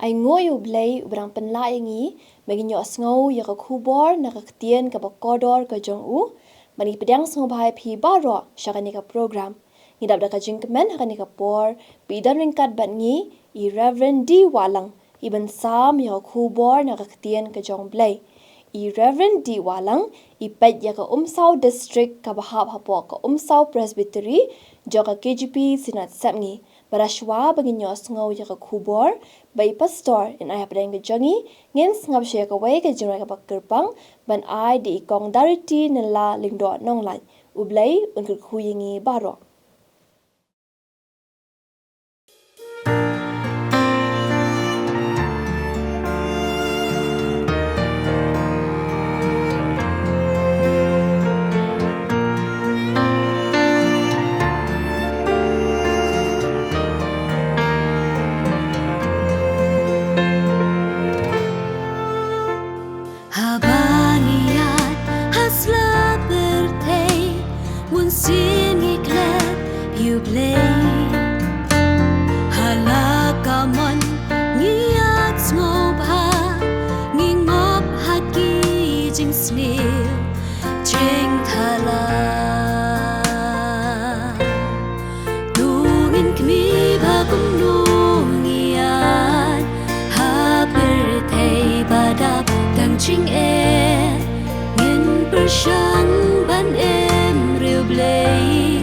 Ai ngoy ublay ubrang penlayangi bagi nyo asngau ya ka kubor na kaktian ka bakodor ka jong u bani pedang sngo bahai phi baro syakani ka program ngidap da ka jingkemen hakani ka por bidan ringkat bat ngi I Reverend D Walang iban sam ya ka kubor na kaktian ka jong blay I Reverend D Walang I pet ya ka Umsaw district ka bahap hapo ka Umsaw Presbytery jo ka KGP sinat sapngi barashwa bagi nyo asngau ya ka kubor bai pastor in ay padang ka jongi ngin ngap shya ka wai ka jinra ka bakirpang ban ai di ikong dariti nila lingdo nonglai ublay unkul khuyingi baro. Chinh e nghiền bờ sông ban em rêu blay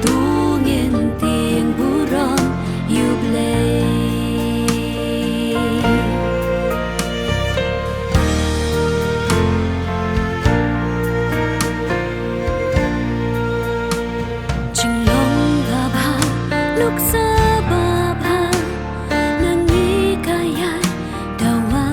tu nghiền tiếng buron yêu blay chừng long gà ba lúc xa ba ba nang ni kaya dawa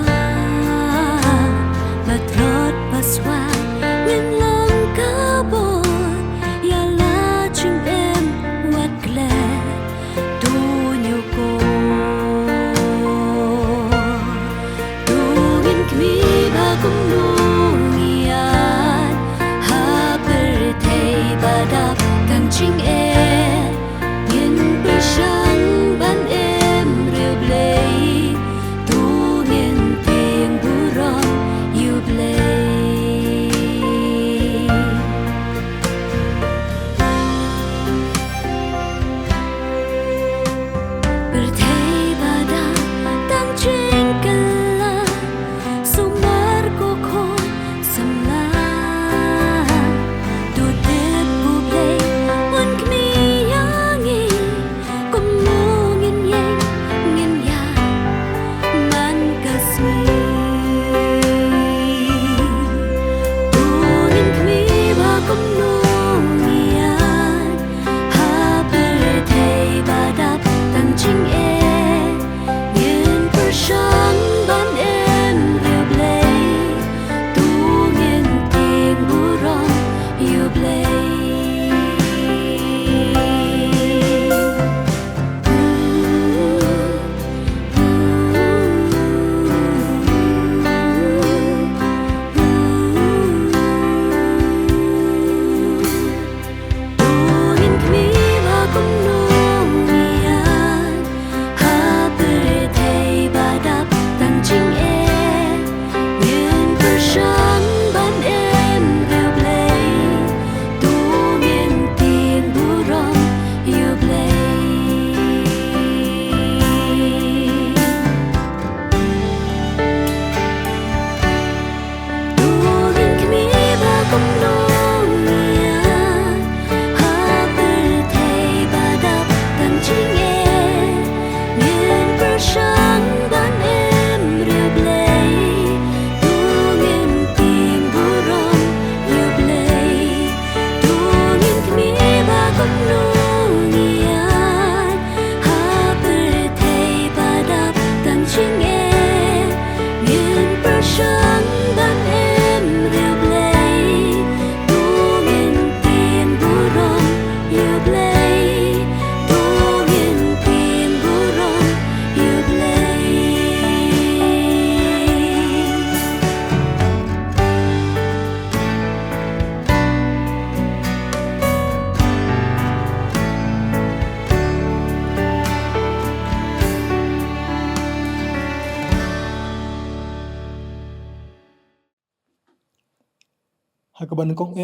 hakaban kong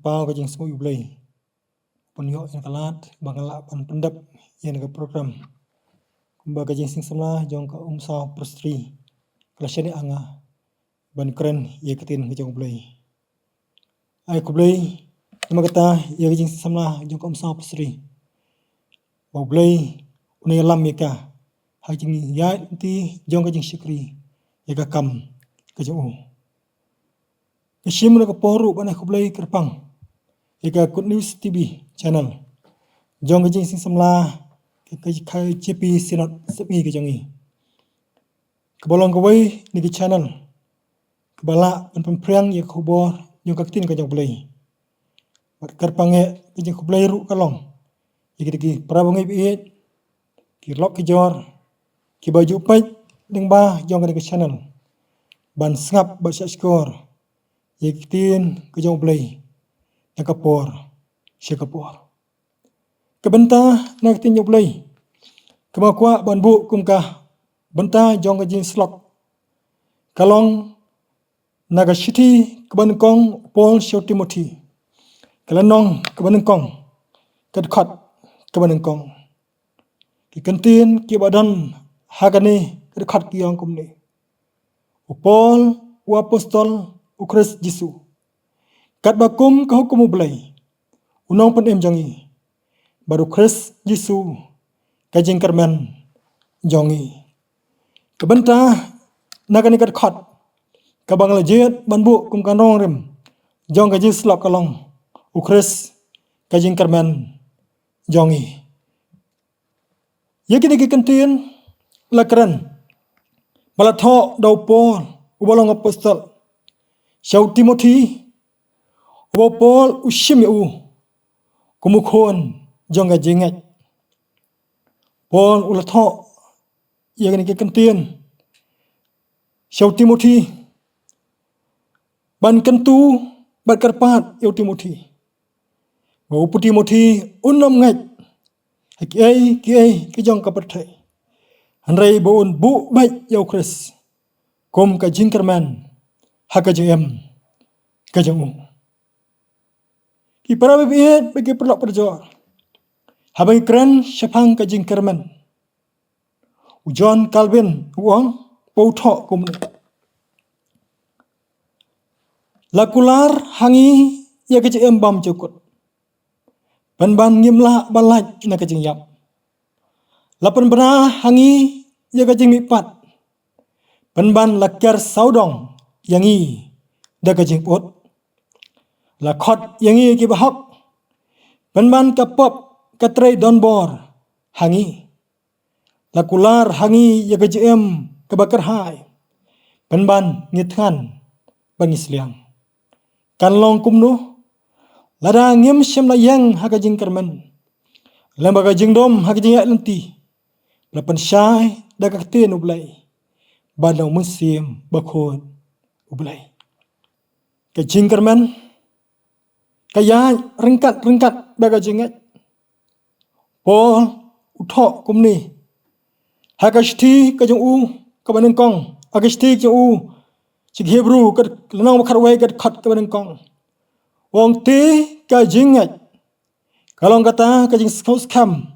pau ka jing semua yublay pun yo yang kalat bangala pan pendap yang ka program kumba ka jing sing samla jong ka umsa prostri kelasnya anga ban keren ye katin ka jong blay ai ku blay nama kata ye ka jing sing samla jong ka umsa prostri bau blay unai lam ye ka ha jing ya ti jong ka jing shikri ye ka kam ka jong Kashim na kaporu bana kublay kerpang. Ika Good News TV channel. Jong kajing sing samla kai JP sinot sepi ke jongi. Kebolong kawai ni channel. Kebala pempriang ya kubor jong kaktin ka jong blay. Mat kerpang kajing kublay ru kalong. Iki prabang iit ki lok ki jor ki baju pai ding ba jong ka channel. Ban ngap ba skor. Yakitin ke jong blay nakapor syakapor kebenta nak tin jong blay kemakwa banbu kumka benta jong ka jing slok kalong naga shiti kebankong Paul Shaw Timothy kalanong kebankong kadkot kebankong ki kantin ki badan hagane kadkot ki yong kumni Paul wa apostol Ukris Jisu. Kat bakum ka hukum blay. Unang pan jongi. Baru Kris Jisu kajing kermen jongi. Kebenta nagani kat khot. Kabang lajet banbu kum kanong rem. Jong kajing slok kalong. Ukris kajing kermen jongi. Yaki diki kentin lakran. Balatho daw Paul ubalong apostol. Shaw Timothy, Paul ushim kumukon jonga jingat. Paul ulatho yang ni kentin. Shaw Timothy, ban kentu ban karpat Shaw Timothy. Bau puti Timothy unam ngat. Ki jong kapatai. Hanrai baun bu baik Yaw Kris. Kom ka jingkerman. Haka JM kajong ki para bibiet bagi perlok perjor habang keren syapang kajing kerman John Calvin uang pauthok kumni lakular hangi ya KJM bam cukut ban ngimla balaj na kajing yap lapan bena hangi ya kajing mipat ban lakyar saudong yangi da kajing pot la khot yangi ki bahok ban kapop katrai donbor hangi la kular hangi ya KJM kebakar hai ban ngithan bangisliang kanlong kumno lada ngim syam la yang hakajing kerman lembaga jingdom hakajing yak lenti lapan syai da kaktin ublay badau musim bakon ublay kajing kerman kaya rengkat baga jingat Paul uthok kumni hakashti kajong kabanengkong agashti kajong cik Hebrew kat lanang bakharway kat khat kabanengkong wong te kajingat kalong kata kajing skam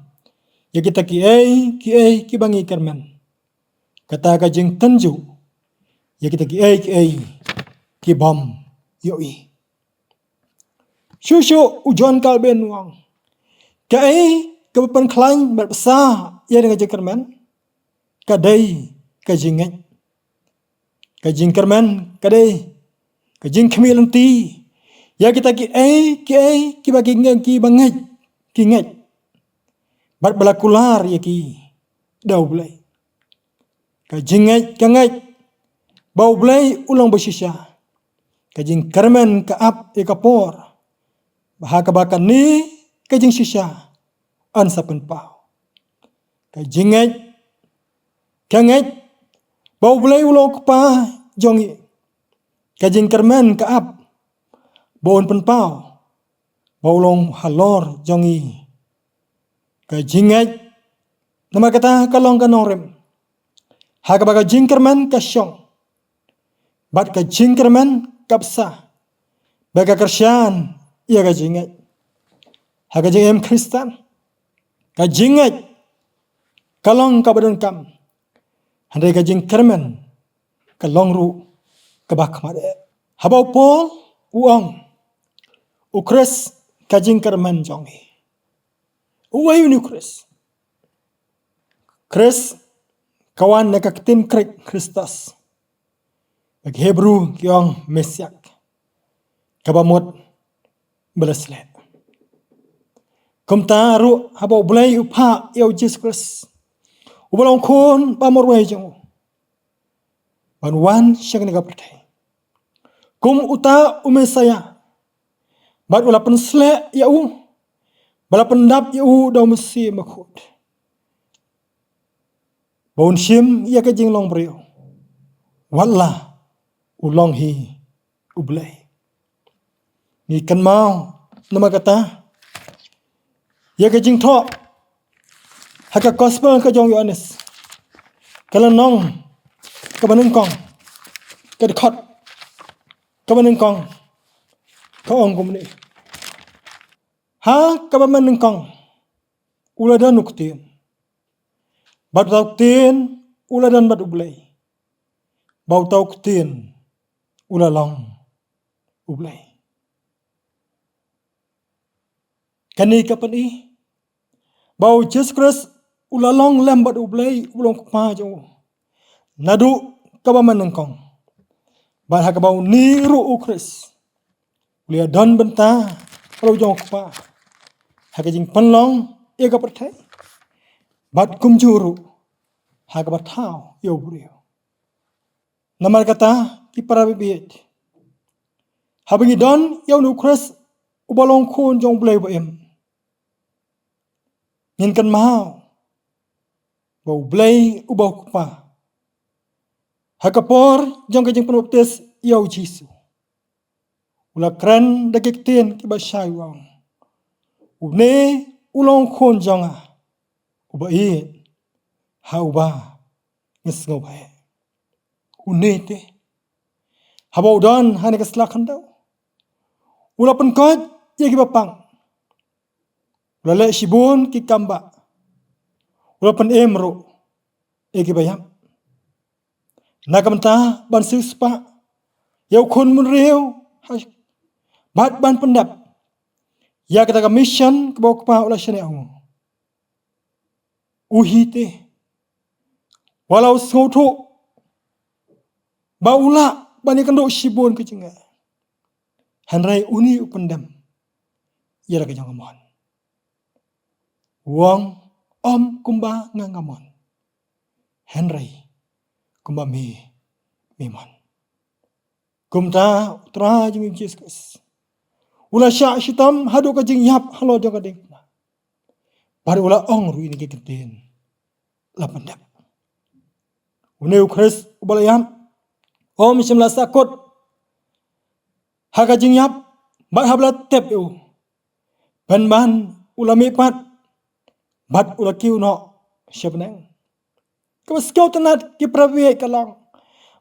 ya kita ki bangi kerman kata kajing tanju ya kita ki bom yoi Shushu John Calvin wang kepan klang berbesar ya dengan jekerman kadai kajingat kajing kerman kadai kajing kemilanti ya kita ki bagi ki banget ki ngat bat balakular ya ki dau blai kajingat kangat bau blai ulang bersisya kajing kerman kaap kapor bahaka bakan ni kajing sisya ansapen pau kajingat kangat bau blai ulang kepa jongi kajing kerman kaap bon pen pau bau long halor jongi kajingat nama kata kalong kanorem haka baga jingkerman kasyong bat ka jingkerman kapsa Bagi Kristen, ia ka jingat. Haka jing em Kristen. Ka jingat. Kalong ka badun kam. Handai ka jing kermen. Kalong ru ka bak made. Habau Paul uang. Ukres ka jing kermen jongi. Uway ni Ukres. Kris kawan nak ketim krik Kristus. Bagi Hebrew kiong Mesiak. Kabamot belaslet. Kumta ru habau bulai upha yau Jesus Christ. Ubalong kun pamor wai jong. Banwan siang ni kapertai. Kum uta umesaya. Bat ula pensle yau. Bala pendap yau dau mesi makut. Baun shim ia ka jing long brio. Wallah ulong hi ublay. Ni kan mau nama kata. Ia ka jing tho. Haka gospel ka jong Yohanes. Kala nong ka banung kong. Ka dekat. Ka banung kong. Ka ong kumni. Ha ka banung kong. Ula dan nuktin. Bat tau tin ula dan bat ublay. Bau tau tin ula long ublay. Kani kapan i? Bau Jesus Christ ula long lem bat ublay ulong kupa jo. Nadu kabaman nengkong. Bat haka bau niru ukris. Ulia don benta kalau jong kupa. Haka jing penlong ia ka pertai. Bat kumjuru haka bat tau yo brio. Namar kata ki para bibit. Habingi don yo nu kres ubalong kun jong blay ba em. Ngin kan mau. Bau blay ubau kupa. Haka por jong kajing penoptes yo Jisu. Ula kren dakik tin ki ba syai wang. Une ulong kun jonga. Uba iit, ha uba, nges ngobay. Unete, habau don hane keslakan daw. Ula penkot, ia kibapang. Ula lek shibun ki kamba. Ula pen emro, ia kibayam. Nakamta ban suspa, yau kun mun reu, bat ban pendap. Ya kata mission kebawa kepa ula syane angu. Uhite walau soto baula bani kandok shibon ke jenga hanrai uni upendam ira ke jangamon wong om kumba ngangamon hanrai kumba memon kumta tra jing Jesus ula sya shitam hadu ka jing yap halo jaga ding baru ula ong ru ini keketin lapandap. Uneu Kris ubalayam. Om simla sakot. Haka jing yap. Bat habla tep eu. Ban ula mipat. Bat ula kiu no syabnang. Kabas kau tenat ki prawie kalong.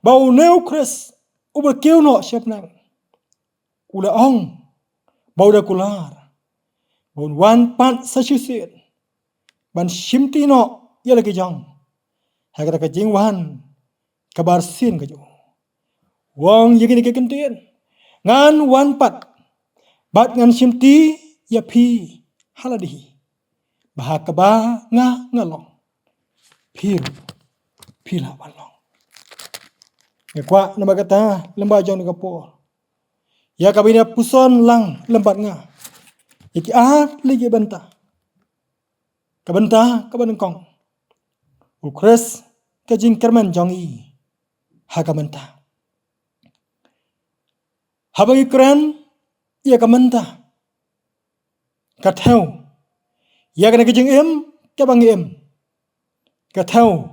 Bau uneu Kris ubal kiu no syabnang. Ula ong. Bau da kular. Bau wan pat sasyusin. Ban shimti no ia lagi jang. Hagara ka jingwan kabar sin ka jo. Wong yegi ni kekentin. Ngan wan pat. Bat ngan shimti ya pi haladihi. Bahak ba ngalong. Pila walong. Ngakwa nama kata lembah jong ni kapor. Ya kabina puson lang lembat nga. Iki lagi bentah. Kabenta kabanengkong. Ukres kajing kerman jongi. Haka menta. Habangi keren ia kamenta. Katau. Ia kena kajing em kabangi em. Katau.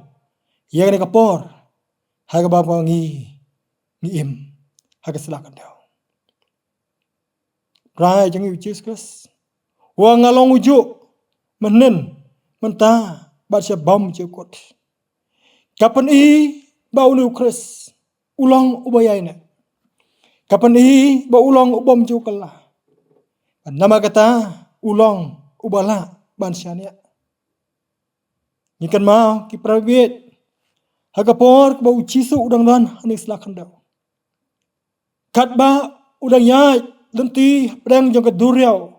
Ia kena kapor. Haka babangi ni em. Haka silakan tau. Rai jongi Jesus. Wa ngalong ujuk menen mentah baca bom cekot. Kapan bau nu Kris ulang ubayai na. Kapan ba ulong ubom jukala. Nama kata ulong ubala bansyanya. Ikan mau ki private. Hagapor ba ucisu udang dan hanik selakhan daw. Kat ba udang yai lenti pedang jong keduriau.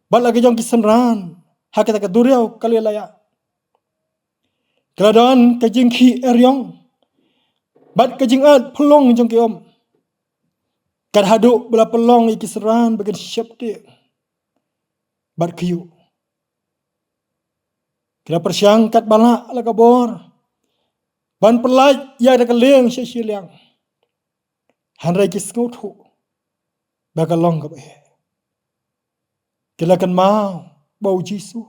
Bat lagi jong kisenran. Hakita keduriau kali laya. Keladaan kajing ki eryong. Bat kajing ad pelong jong ki om. Kat haduk bela pelong ikiseran bagian siap dia. Bat kiyu. Kira persyang kat balak ala kabor. Ban pelaj ya ada keleng syasilang. Hanrai kis ngutu. Bagalong ke bahe. Kila kan mau bau jisu.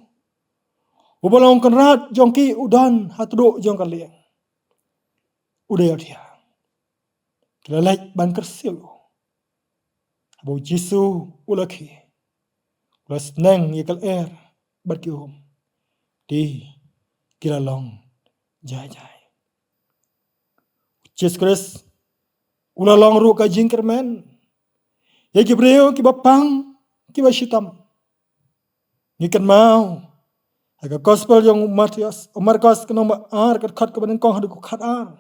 Ubalong kan rat jongki udan hatuduk jong keleng. Udah dia. Kila laj ban kersil. Bau jisu ulaki. Ula seneng yakal air berkium. Di kila long jai. Jesus Christ ula long ru ka jingkermen. Ya kibreo ki bapang ki basitam. Ngikan mau. Aga gospel yang Matius, Markus kenoma ar kat khat ka banen kong hadu khat ar.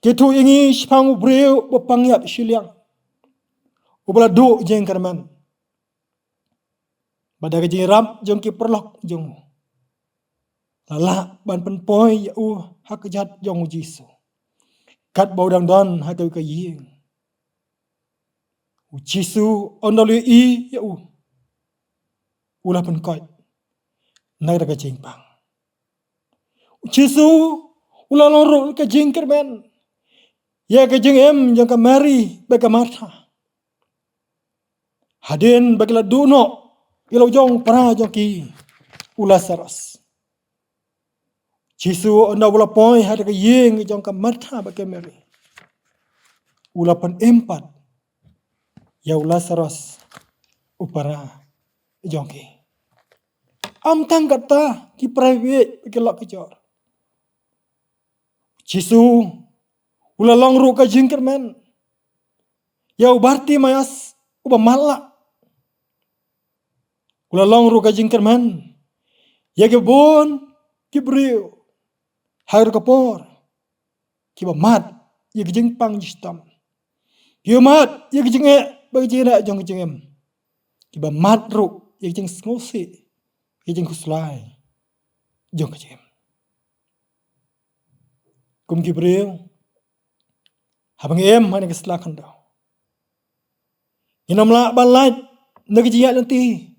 Kitu ingi sipang ubreo bapang yap siliang. Ubala do jingkermen. Badaga jiram jong ki perlok jong. Lala ban penpoi ya hakajat jong Jisu. Kat baudang don hakau ka ying. Jisu ondalu ya ulah penkoi. Nai daga jingpang. Jisu ulah lorong ka jingkermen. Ya ka jing jong ka Mary baka Martha. Hadin bagila duno ilau jong para jong ki ulah saras. Jisu onda ulah poi hada ka ying jong ka Martha baka Mary. Ulah pen empat. Ya ulah saras upara jong ki. Am tang kata ki private baka lak kejor. Jisu ulah long ru ka jingkermen. Ya ubarti mayas uba malak. Ulah long ru ka jingkermen. Ya ke bon ki brio. Har kapor. Ki ba mat ya ke jingpang jistam. Ki mat ya ke jinge bagi jina jong jingem. Ki ba mat ru ya ke jing ngosi. Ki jing kuslai jong jingem. Kum ki brio. Habang mana keselakhan daw. Inam la balaj nagi jiya nanti.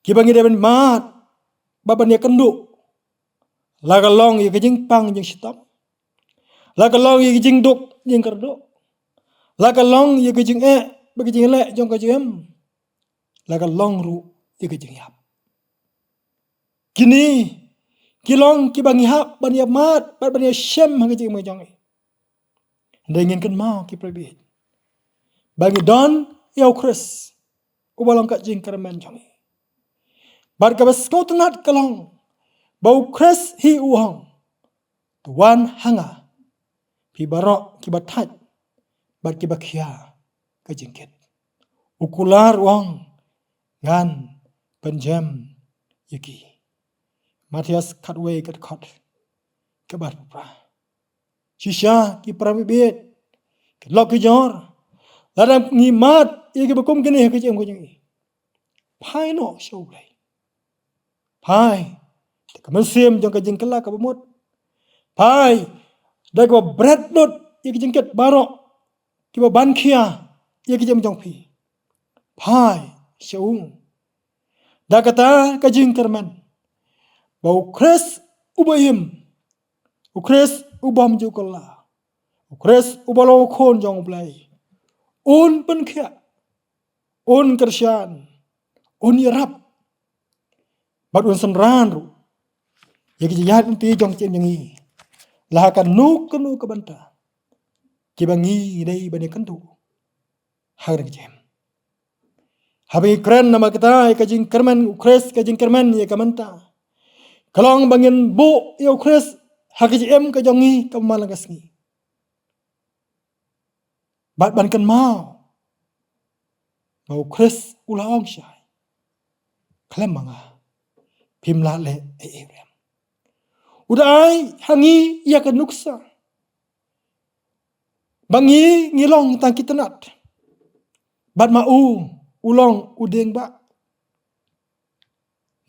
Kibangi deben mat baban ya kenduk. Lagalong ya kejing pang jing sitam. Lagalong ya kejing duk jing kerduk. Lagalong ya kejing bagi jing lek jong kejing. Lagalong ru ya kejing yap. Kini kilong kibangi hap ban ya mat ban ya syem hang kejing majong. Anda inginkan mau ki pribit. Bagi don yau Chris. Ubalong kat jing kermen jongi. Bar kabas kau tenat kalong. Bau Chris hi uang. Tuan hanga. Pi barok ki batat. Bar ki bakia ka jingkit. Ukular uang. Ngan penjam yuki. Matias katwe kat kot. Kebar pra. Shisha ki pramibit. Lok ki jor. Ladang ngimat ya ki bakum kini ke jeng ko jeng. Pai no show play. Pai kamen sim jong ka jeng kala ka bamut. Pai da ko bread dot ya ki jeng ket barok ki ba ban khia ya ki jeng jong pi. Pai show. Da kata ka jeng kerman. Bau kres ubayim. Ukres ubam jukalla. Ukres ubalo khon jong play. Un pen khia. Un kersyan. Un yarap. Bat un senran ru. Ya ki jayat nanti jong chen yangi. Lahakan nuk kenu ke banta. Ki bangi dai bani kentu. Har jem. Habi keren nama kita ka jing kerman ukres ka jing kerman ya ka manta. Kalong bangin bu ya ukres hak jem ka jongi ka malagasngi. Bat ban kan mau Chris ula ong syai. Klem manga. Pimla le rem. Udai hangi ia kan nuksa. Bangi ngilong tang kitenat. Bat mau ulong udeng ba.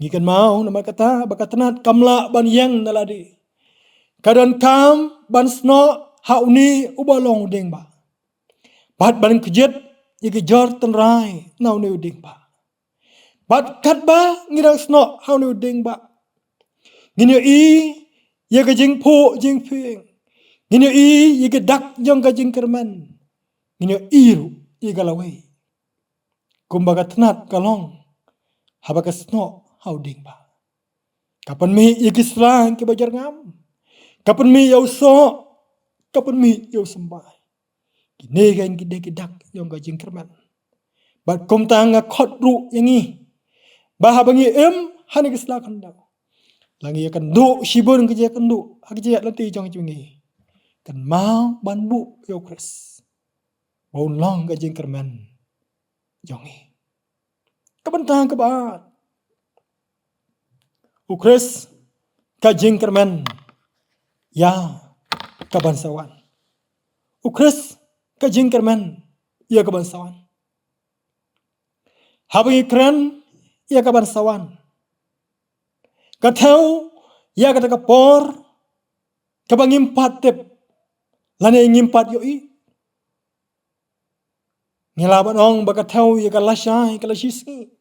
Ngikan mau nama kata bakatenat kamla ban yang naladi. Kadan kam ban sno hauni ubalong udeng ba. Bat ban kejet iki jor tenrai nauni udeng ba. Bat kat ba ngirang sno hauni udeng ba. Nginyo i ya ka jing po jing ping. Nginyo i ya ka dak jong ka jing kerman. Nginyo iru i galawe. Kumbaga tenat kalong habaka sno hauding ba. Kapan mi ya kislang ke bajar ngam. Kapan mi yau so. Kapan mi yau sembah. Gine kan gide gidak jong ka jing kerman. Bat kum tanga khot ru yang i. Bahabangi hani kislakan daw. Langi akan du shibun kerja akan du. Hak kerja nanti jong cungi. Kan mau ban bu yo Chris. Bau long ka jing kerman. Jongi. Kabantang kabat. Chris ka jing kerman. Ya kabansawan. Chris ka jing kerman. Ya kabansawan. Habangi keren ya kabansawan. Katau ya kata kapor kabang impat tep lane ngimpat yo i ngelaban ong bakatau ya kalasai kalasisi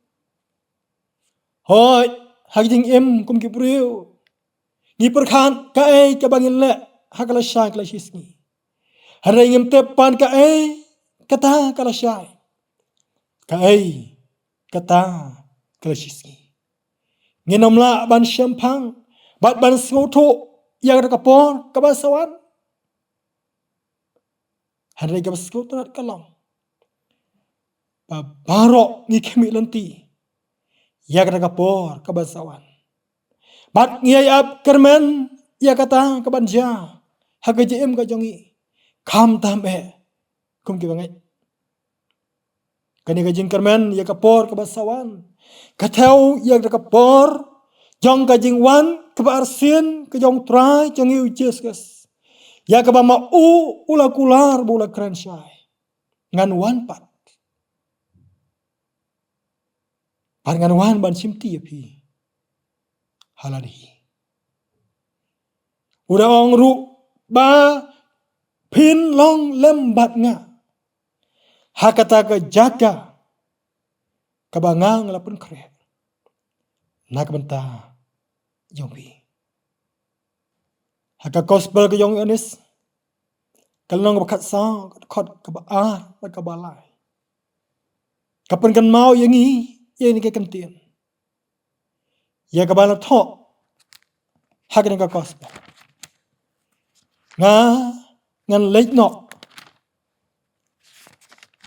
hoi haging kum kipriu ni perkhan ka ai kabang le hakalasai kalasisi hare ngim tepan ka ai kata kalasai ka ai kata kalasisi nginomla ban syampang bat ban soto yang ada kapor kabasawan hari kabasawan terat kalong barok ngikemi lenti yang ada kapor kabasawan bat ngiyap kermen ya kata kabanja hagajem kajongi kam tambe kum kibangai kani kajing kermen ya kapor kabasawan katau yang ada kapor jong kajing wan kebarsin kejong trai jongi ujes kes ya kabama ula kular bula keren syai ngan wan pat par ngan wan ban simti api haladi udah ong ru ba pin long lembat nga hakata ka jaga kabangang lapun kre nak benta jompi haka gospel ke jong anis kalong bakat sa khot ka ba ka balai kapan kan mau yang ni ke kentien ya ka bala tho haka ni ka gospel ngan leit no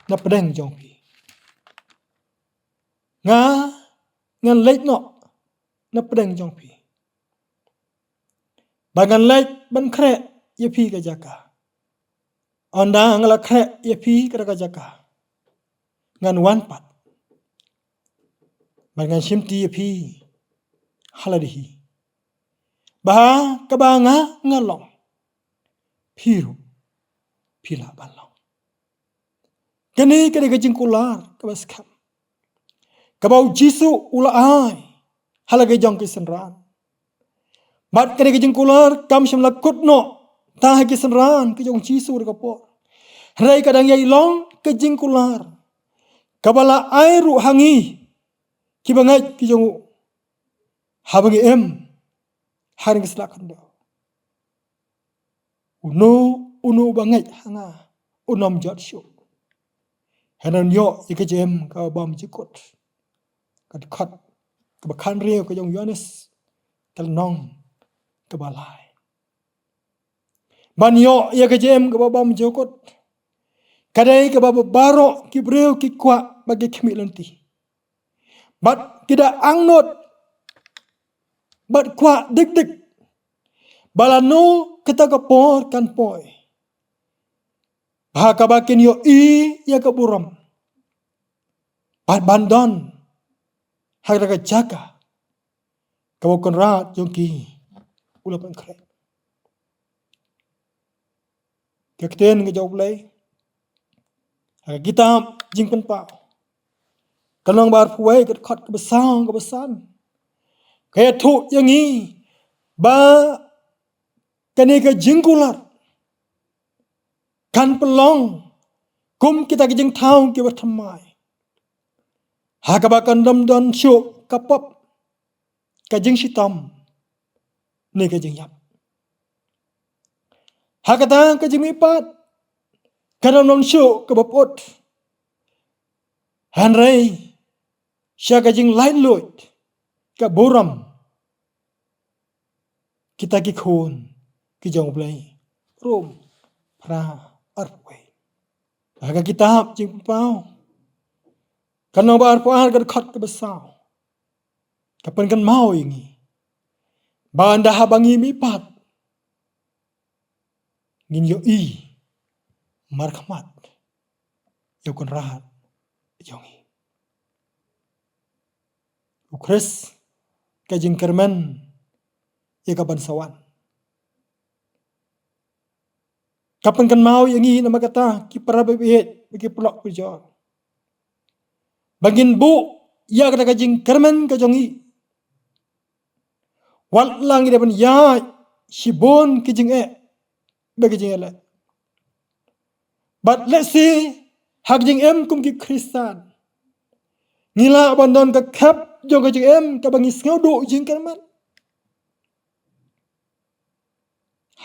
na pedeng jompi ngan leit no na pedeng jompi bagan leit ban kre ya pi ka jaka onda ngala kre ya pi ka jaka ngan wan pat bagan simti ya pi haladihi bah kabanga ngalong piru pila balong kani kani ka jingkular ka baskam kabau jisu ula ai halage jong ki senran mat kani ka jingkular kam shimla kutno ta ki senran ki jong jisu ka po rai kadang yai long ka jingkular kabala airu hangi ki bangai ki jong habangi haring selakan do unu bangai hanga unom jot shu hanan yo ikajem ka bam jikot kat khat ka bakhan rio ka jong yones kal nong ka balai ban yo ikajem ka bam jikot kadai ka baro ki breu ki kwa bagi kimi lanti bat tidak angnot bat kwa dik balano kita kapor kan poi Bahakabakin yo ya kaburam. Bandon. Hagra jaga. Kawakon rat yongki. Ulapan kret. Kakten ngejawab lay. Kita jing penpau. Kanang bar puai kat khot kebesan. Kaya tu yang ni. Ba kani ka jingkular. Kan pelong. Kum kita ke jing taung ke bertamai. Hakabakan dam don syuk kapap. Ka jing sitam. Ni ka jing yap. Hakata ka jing mipat. Kadam don syuk ke bapot. Hanrei. Sya ka jing lain lut. Ka buram. Kita ki khun. Ki jong blai. Rum. Pra. Arpwe. Haka kita jing pau. Kanang ba arpwa ka khot ke besau. Kapan kan mau ini. Ba anda habangi mipat. Ngin yo markhamat. Yo kon rahat. Yongi. Ukres kajing kerman ya kapan sawan. Kapan kan mau yang ini nama kata ki para bebet bagi pelak berjauh. Bagin bu ya kata kajing kerman kajongi. Wal lang ida pun ya shibon kajing bagi jing elak. But let's see hak jing kum ki Kristan. Ngila abandon ke kap jong ke jing ka bangi ngau do jing kerman.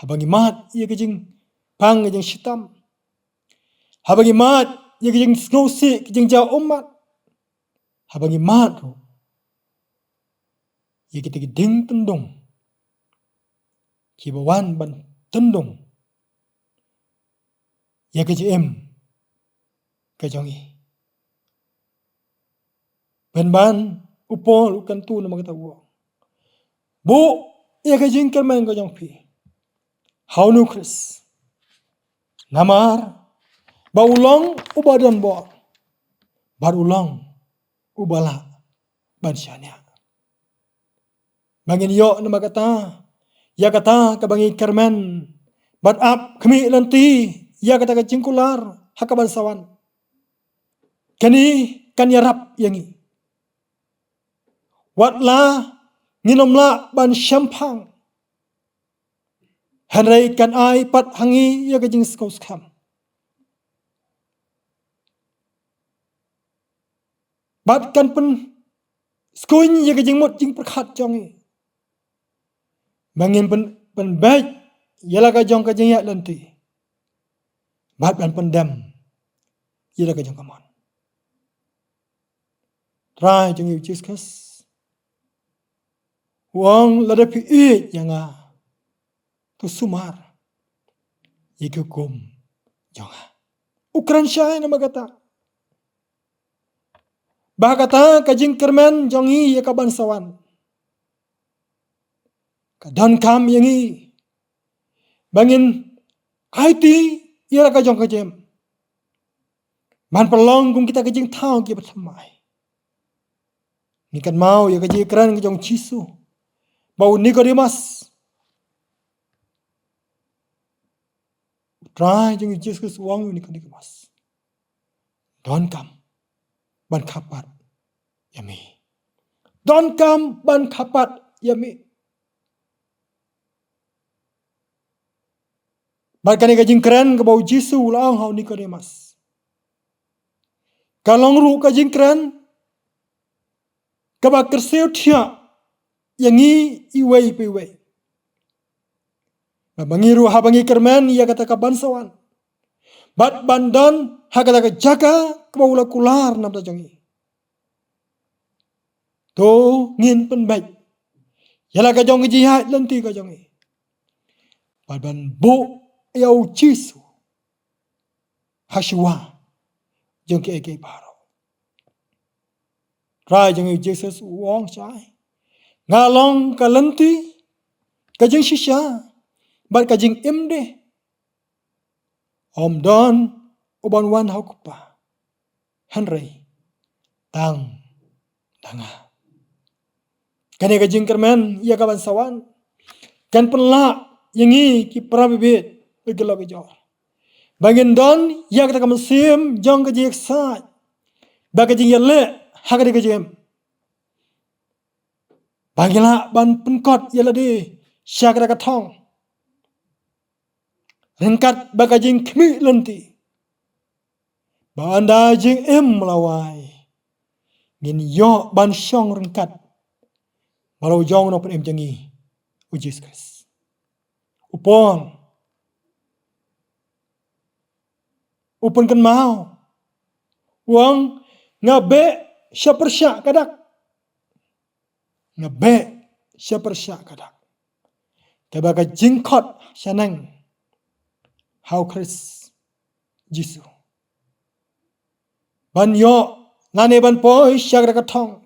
Habangi mat ia ke jing pang ke jing sitam. Habangi mat ia ke jing ngau si ke jing jauh umat. Habangi mat ro. Ia kita ke ding tendung. Ki bawan ban tendung. Ya ke jing ke jongi. Ban upol ukan tu nama kata gua. Bu, ia ka jingkal man ka jong pi. How nu Chris. Namar ba ulong ubadan bo. Bar ulong ubala ban syania. Bangin yo nama kata ya kata ka bangi kerman bat up kami lanti ya kata ka jingkular hakaban sawan. Kani kan yarap yangi. Watla nginomla ban syampang. Hanrai kan ai pat hangi ya kajing skaus kam. Bat kan pen skoin ya kajing mot jing perkhat jongi. Bangin pen baik yala ka jong kajing ya lanti. Bat ban pendam yala ka jong kamon. Try jong yu Jesus. Wang lada pi yang tu sumar iku kum jonga ukran syai nama kata bah kata kajing kermen jongi ya kaban sawan kadan kam yangi bangin IT ya ka jong kajem ban pelong kum kita kajing tau ki bersamai ni kan mau ya kajing kran ka jong cisu bau Nicodemus. Try jeng Jesus wang Nicodemus. Don't come ban kapat yami. Don't come ban kapat yami. Bahkan ka jing keren ke bau Jesus ulang hau Nicodemus. Kalong ru ka jing keren ke ba kerseu tia yangi iwei piwei. Bangiru habangi kermen ia kata ka bansawan. Bat bandan ha kata ka jaga kebawula kular nam ta jongi. To ngin pen baik. Yala ka jongi jihad lanti ka jongi. Bat ban bu yau cisu. Hashwa jongi eke paro. Rai jongi Jesus wong chai. Ngalong ka lanti ka jeng shisha bat ka jeng imde om don uban wan hau kupa. Henry tang danga. Kani ka jingkermen ya kaban sawan. Kan penla yangi ki prabibit begelo bejor. Bangin don ya kata kamesim jong ka jik sa. Baga jing yale hagade ka jem. Bangila ban penkot yala di syakra ka thong. Rengkat baga jing kemi lenti. Banda jing melawai. Ngin yo ban syong rengkat. Malau jong no pen jangi. Ujis Kris. Upon kan mau. Wang ngabe syapersyak kadak. Ngabe syapersyak kadak. Kebaga jingkot syanang. Hau Kris Jisu. Ban yo ngane ban poi syakra katong.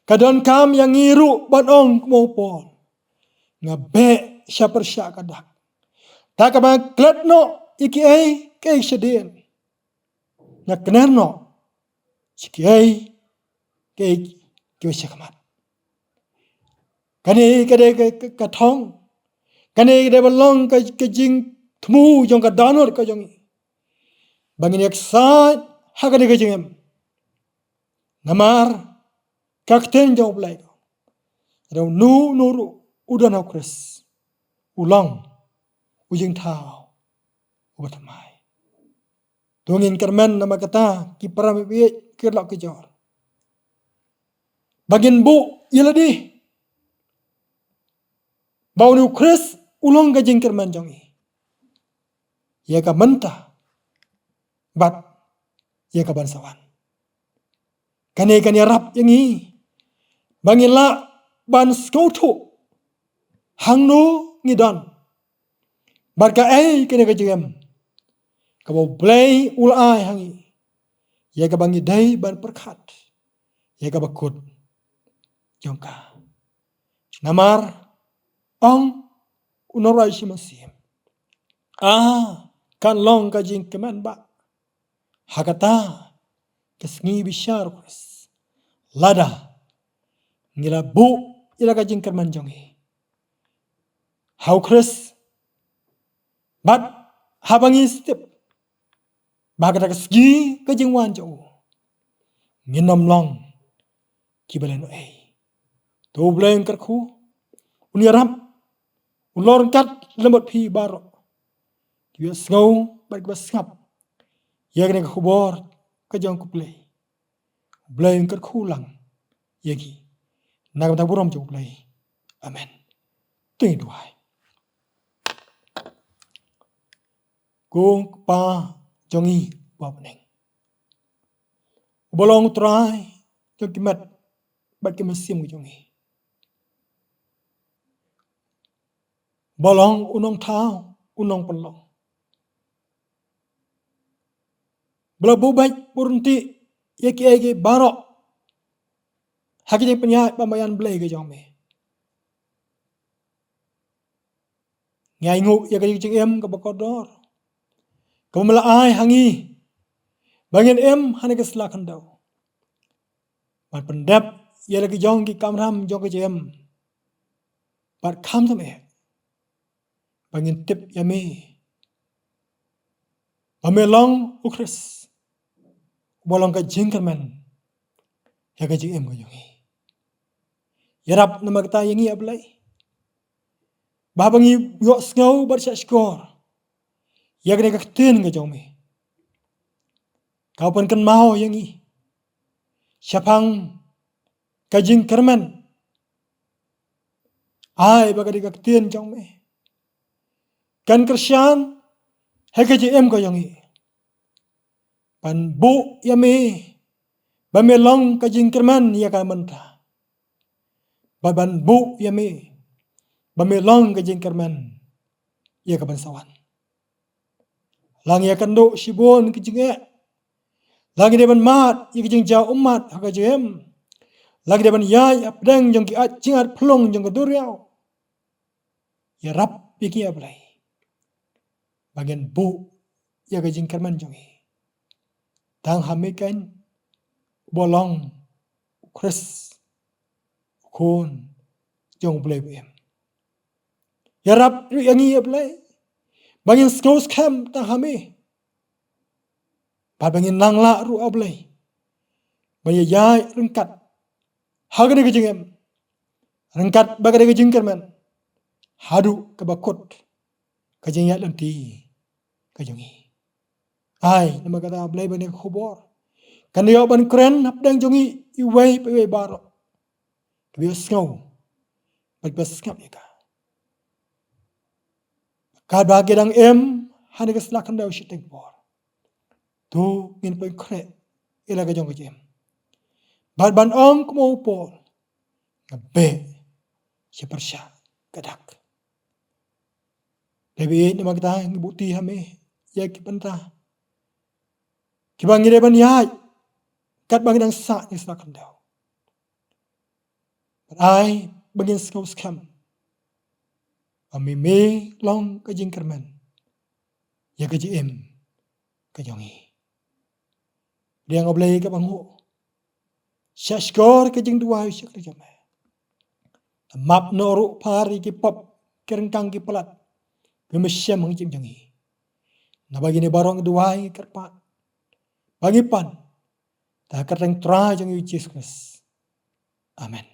Kadon kam yang ngiru ban ong kumopon. Ngabe syapersyak kadak. Tak kabang klet no iki ai kay syedin. Ngakner no iki ai kay syakamat. Kani kade katong. Kani kade balong ka jing temu jong ka danor ka jong. Bangin yak saat hakade ka jingem. Namar kakten jong blay. Raw nuru udan hau Kris. Ulang ujing tau ubatamai. Tungin kermen nama kata ki paramibit kirlak kejor. Bagin bu yaladi. Bau nu Kris ulang ka jing kermen jongi. Ya ka mentah. Bat ya ka bansawan. Kani rap yangi. Bangin la ban skautu. Hang nu ngidan. Barka kene ka jingem. Kabo blay ulai hangi. Ya ka bangi day ban perkat. Ya ka bakut. Jongka. Namar. Ong unorai simasim. Kan long ka jing keman ba. Hakata. Kesngi bisyar Kris. Lada. Ngila bu. Ila ka jing keman jongi. Hau Kris. Bat. Habangi step. Bagata kesgi ka jing wan jauh. Nginam long. Kibalen Tu bleng kerku. Uniarap. Ulor kat lembat pi barok. Kiwa sengau bat kiwa sengap. Ya kena kubor ke jong kuplay. Bleng kerku lang. Yagi. Nagam tak buram jauh play. Amen. Tuing duai. Kung pa jongi wapeneng. Bolong try jong kimat bat kimasim jongi. Bolong unong tau unong pelong. Belabu baik purunti yaki barok. Hakijing penyat pamayan belai ke jong me. Ngai nguk yaki jing em ke bakodor. Kamu melaai hangi. Bangin em hane ke selakan daw. Man pendap ya lagi jong ki kamram jong ke jem. Bat kam tam Bangin tip yami. Pamelong ukris. Bolong ka jingkerman. Ya ka jing em ko yongi. Yarap nama kita yangi ablay. Babangi yok sngau barsya skor. Ya ka kaktin ka jong me. Kau pun kan mau yangi. Syapang ka jingkerman. Ai baga kaktin jong me. Kan Krisyan, hekaji em ko yongi. Pan bu yami, bamelong ka jingkerman ya ka mentah. Baban bu yami, bamelong ka jingkerman ya ka bansawan. Lang ya kando sibon ki jinge. Lagi deban mat ya ki jing jauh umat hakaji em. Lagi deban yai apdang jong ki jingat pelong jong ka duriau. Ya rap piki ablay. Bagian bu ya ka jingkerman jongi. tang hamikan bolong Chris khôn jong blay em ya rap yang iya blay bangin skos kam tang hami pa bangin nangla ru ablay baya yai rengkat hagane ke jengem rengkat bagade ke jengkerman hadu ke bakut ke jengyat lenti ke jongi ai nama kata ablay bani khobor kan dia ban keren napdang jongi iwai pe baro ke skau bag bas skam ya ka bagi dang hani ke selakan daw shitek bor tu min pe kre ila ke jong jem bad ban ong kumo por ngabe si persya kadak lebi nama kita ngibuti hame ya ki penta ki bangire ban yai kat bagi dang sa ni selakan daw ai bagi skau skam ami me long ke jingkerman ya ke jem ke jongi dia ngoblay ke bangho syashkor ke jing dua syak ke jame map noru pari ki pop kerengkang ki pelat gemesyam hang jing jongi na bagi ni barong dua kerpa bagi pan ta kereng tra jongi Jesus Kristus amen